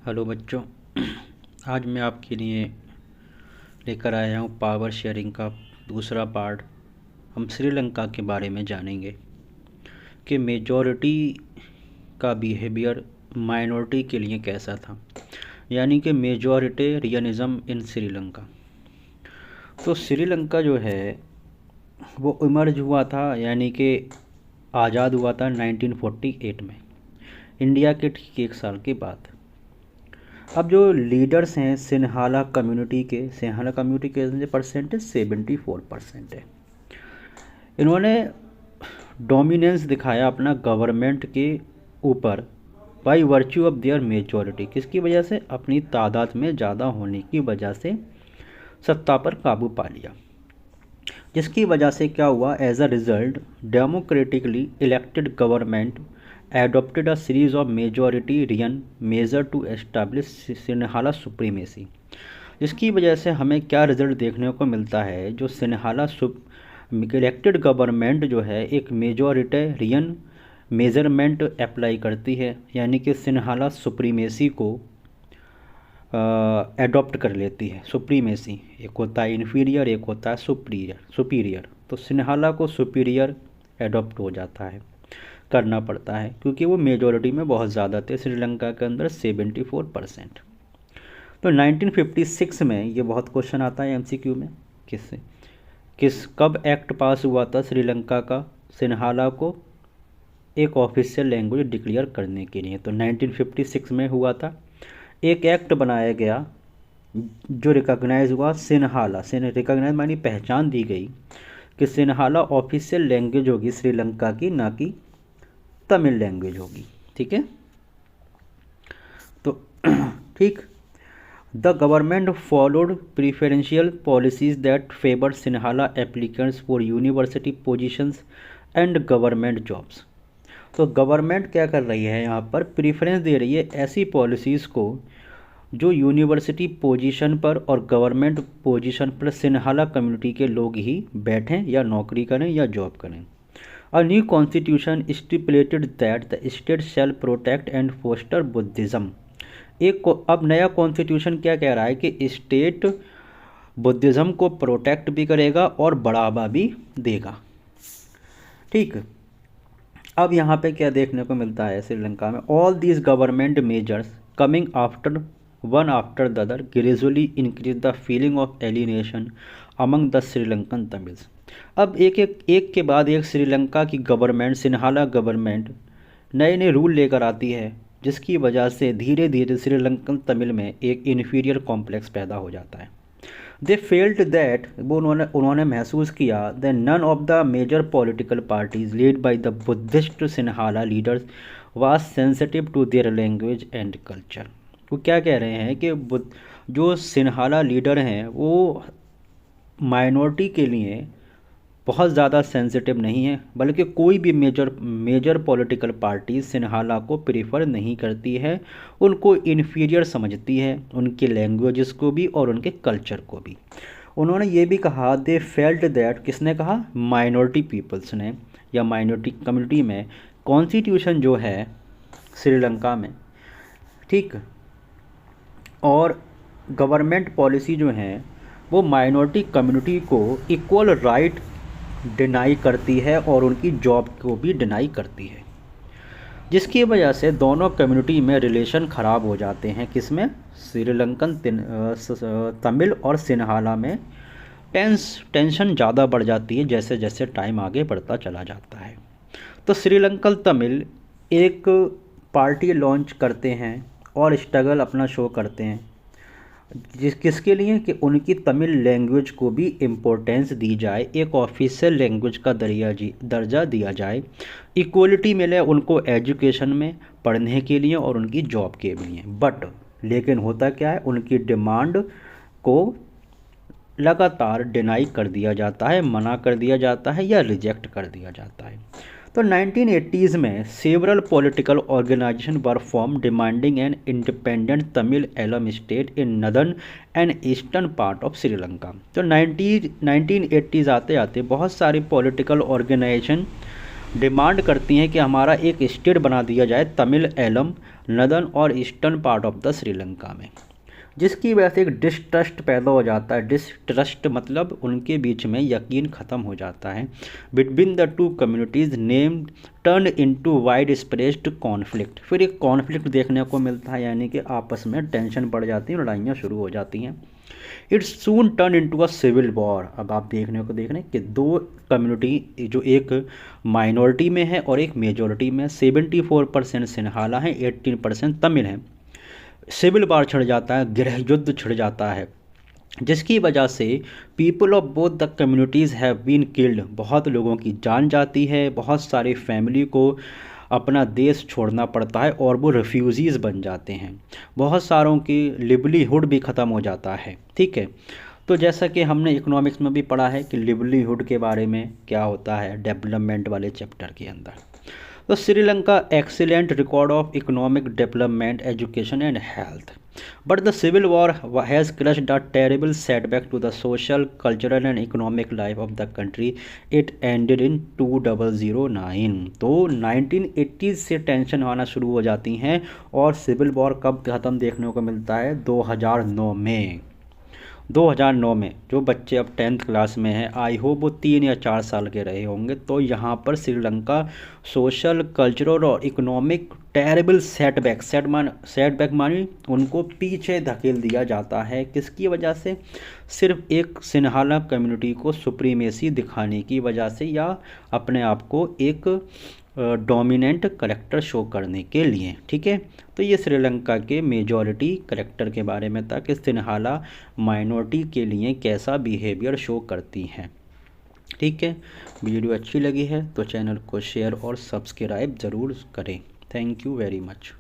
Hello बच्चों। आज मैं आपके लिए लेकर आया हूँ पावर शेयरिंग का दूसरा पार्ट। हम श्रीलंका के बारे में जानेंगे कि मेजॉरिटी का बिहेवियर माइनॉरिटी के लिए कैसा था, यानी कि मेजॉरिटेरियनिज़म इन श्रीलंका। तो श्रीलंका जो है वो इमर्ज हुआ था, यानी कि आज़ाद हुआ था 1948 में, इंडिया के ठीक एक साल के बाद। अब जो लीडर्स हैं सिन्हाला कम्युनिटी के परसेंटेज 74% है। इन्होंने डोमिनेंस दिखाया अपना गवर्नमेंट के ऊपर by virtue of their majority. किसकी वजह से? अपनी तादाद में ज़्यादा होने की वजह से सत्ता पर काबू पा लिया, जिसकी वजह से क्या हुआ? As a result democratically elected government adopted a series of majoritarian measure to establish Sinhala supremacy. जिसकी वजह से हमें क्या रिजल्ट देखने को मिलता है? जो सिन्हाला इलेक्टेड गवर्नमेंट जो है एक मेजॉरिटेरियन मेजरमेंट अप्लाई करती है, यानी कि सिन्हाला सुप्रीमेसी को एडॉप्ट कर लेती है। सुप्रीमेसी एक होता है इन्फीरियर, एक होता है सुपीरियर। तो सिन्हाला को सुपीरियर एडॉप्ट हो जाता है, करना पड़ता है, क्योंकि वो मेजॉरिटी में बहुत ज़्यादा थे श्रीलंका के अंदर 74%। तो 1956 में ये बहुत क्वेश्चन आता है एमसीक्यू में, कब एक्ट पास हुआ था श्रीलंका का सिन्हाला को एक ऑफिशियल लैंग्वेज डिक्लेयर करने के लिए? तो 1956 में हुआ था। एक एक्ट बनाया गया जो रिकॉग्नाइज हुआ सिन्हाला, रिकॉग्नाइज मानी पहचान दी गई कि सिन्हाला ऑफिशियल लैंग्वेज होगी श्रीलंका की, ना कि तमिल लैंग्वेज होगी। ठीक है, तो ठीक। The government followed preferential policies that favoured Sinhala applicants for university positions and government jobs. तो गवर्नमेंट क्या कर रही है यहाँ पर? प्रीफरेंस दे रही है ऐसी पॉलिसीज़ को जो यूनिवर्सिटी पोजीशन पर और गवर्नमेंट पोजीशन पर सिन्हाला कम्युनिटी के लोग ही बैठें या नौकरी करें या जॉब करें। A new constitution stipulated that the state shall protect and foster Buddhism। अब नया कॉन्स्टिट्यूशन क्या कह रहा है कि स्टेट बुद्धिज़्म को प्रोटेक्ट भी करेगा और बढ़ावा भी देगा। ठीक। अब यहाँ पे क्या देखने को मिलता है श्रीलंका में? All these government measures coming after one after the other gradually increase the feeling of alienation among the Sri Lankan Tamils. अब एक के बाद एक श्रीलंका की गवर्नमेंट, सिन्हाला गवर्नमेंट, नए नए रूल लेकर आती है, जिसकी वजह से धीरे धीरे श्रीलंकन तमिल में एक इन्फीरियर कॉम्प्लेक्स पैदा हो जाता है। दे फेल्ट दैट, वो उन्होंने महसूस किया, the none of the major political parties led by the Buddhist Sinhala leaders was sensitive to their language and culture. वो क्या कह रहे हैं कि जो सिन्हाला लीडर हैं वो माइनॉरिटी के लिए बहुत ज़्यादा सेंसिटिव नहीं है, बल्कि कोई भी मेजर पॉलिटिकल पार्टी सिन्हाला को प्रीफर नहीं करती है, उनको इन्फीरियर समझती है, उनके लैंग्वेजेस को भी और उनके कल्चर को भी। उन्होंने ये भी कहा, दे फेल्ट दैट, किसने कहा? माइनॉरिटी पीपल्स ने या माइनॉरिटी कम्युनिटी में, कॉन्स्टिट्यूशन जो है श्रीलंका में, ठीक, और गवर्नमेंट पॉलिसी जो है वो माइनॉरिटी कम्युनिटी को इक्वल राइट डिनाई करती है और उनकी जॉब को भी डिनाई करती है, जिसकी वजह से दोनों कम्युनिटी में रिलेशन ख़राब हो जाते हैं। किसमें? श्रीलंकन तमिल और सिन्हाला में टेंशन ज़्यादा बढ़ जाती है जैसे जैसे टाइम आगे बढ़ता चला जाता है। तो श्रीलंकन तमिल एक पार्टी लॉन्च करते हैं और स्ट्रगल अपना शो करते हैं, किसके लिए? कि उनकी तमिल लैंग्वेज को भी इम्पोर्टेंस दी जाए, एक ऑफिशियल लैंग्वेज का दर्जा दिया जाए, इक्वलिटी मिले उनको एजुकेशन में पढ़ने के लिए और उनकी जॉब के लिए। बट लेकिन होता क्या है? उनकी डिमांड को लगातार डिनाई कर दिया जाता है, मना कर दिया जाता है या रिजेक्ट कर दिया जाता है। तो 1980s में several political organisation were form demanding an independent Tamil Eelam state in northern and eastern part of Sri Lanka. तो 1980s आते आते बहुत सारे पॉलिटिकल ऑर्गेनाइजेशन डिमांड करती हैं कि हमारा एक स्टेट बना दिया जाए तमिल एलम नदन और eastern part of the Sri Lanka में, जिसकी वजह से एक डिस्ट्रस्ट पैदा हो जाता है। डिस्ट्रस्ट मतलब उनके बीच में यकीन ख़त्म हो जाता है। Between the two communities name turn into wide spread conflict, फिर एक कॉन्फ्लिक्ट देखने को मिलता है, यानी कि आपस में टेंशन बढ़ जाती है, लड़ाइयाँ शुरू हो जाती हैं। It's soon turn into a civil war. अब आप देख रहे हैं कि दो कम्युनिटी, जो एक माइनॉरिटी में है और एक मेजॉरिटी में, 74% सिन्हाला हैं, 18% तमिल हैं। सिविल वार छिड़ जाता है, गृह युद्ध छिड़ जाता है, जिसकी वजह से people of both the communities have been killed, बहुत लोगों की जान जाती है, बहुत सारी फैमिली को अपना देश छोड़ना पड़ता है और वो रेफ्यूजीज़ बन जाते हैं, बहुत सारों की लिवलीहुड भी ख़त्म हो जाता है। ठीक है, तो जैसा कि हमने इकोनॉमिक्स में भी पढ़ा है कि लिवलीहुड के बारे में क्या होता है डेवलपमेंट वाले चैप्टर के अंदर। तो Sri Lanka excellent record of economic development, education and health, but the civil war has crushed a terrible setback to the social cultural and economic life of the country. It ended in 2009। तो 1980 से tension आना शुरू हो जाती हैं और civil war कब ख़त्म देखने को मिलता है, 2009 में। 2009 में जो बच्चे अब 10th क्लास में हैं, आई होप वो 3 या 4 साल के रहे होंगे, तो यहाँ पर श्रीलंका सोशल कल्चरल और इकोनॉमिक टेरेबल सेटबैक मानी उनको पीछे धकेल दिया जाता है। किसकी वजह से? सिर्फ एक सिन्हाला कम्युनिटी को सुप्रीमेसी दिखाने की वजह से, या अपने आप को एक डोमिनेंट करेक्टर शो करने के लिए। ठीक है, तो ये श्रीलंका के मेजॉरिटी करेक्टर के बारे में था कि सिन्हाला माइनॉरिटी के लिए कैसा बिहेवियर शो करती हैं। ठीक है, वीडियो अच्छी लगी है तो चैनल को शेयर और सब्सक्राइब ज़रूर करें। Thank you very much.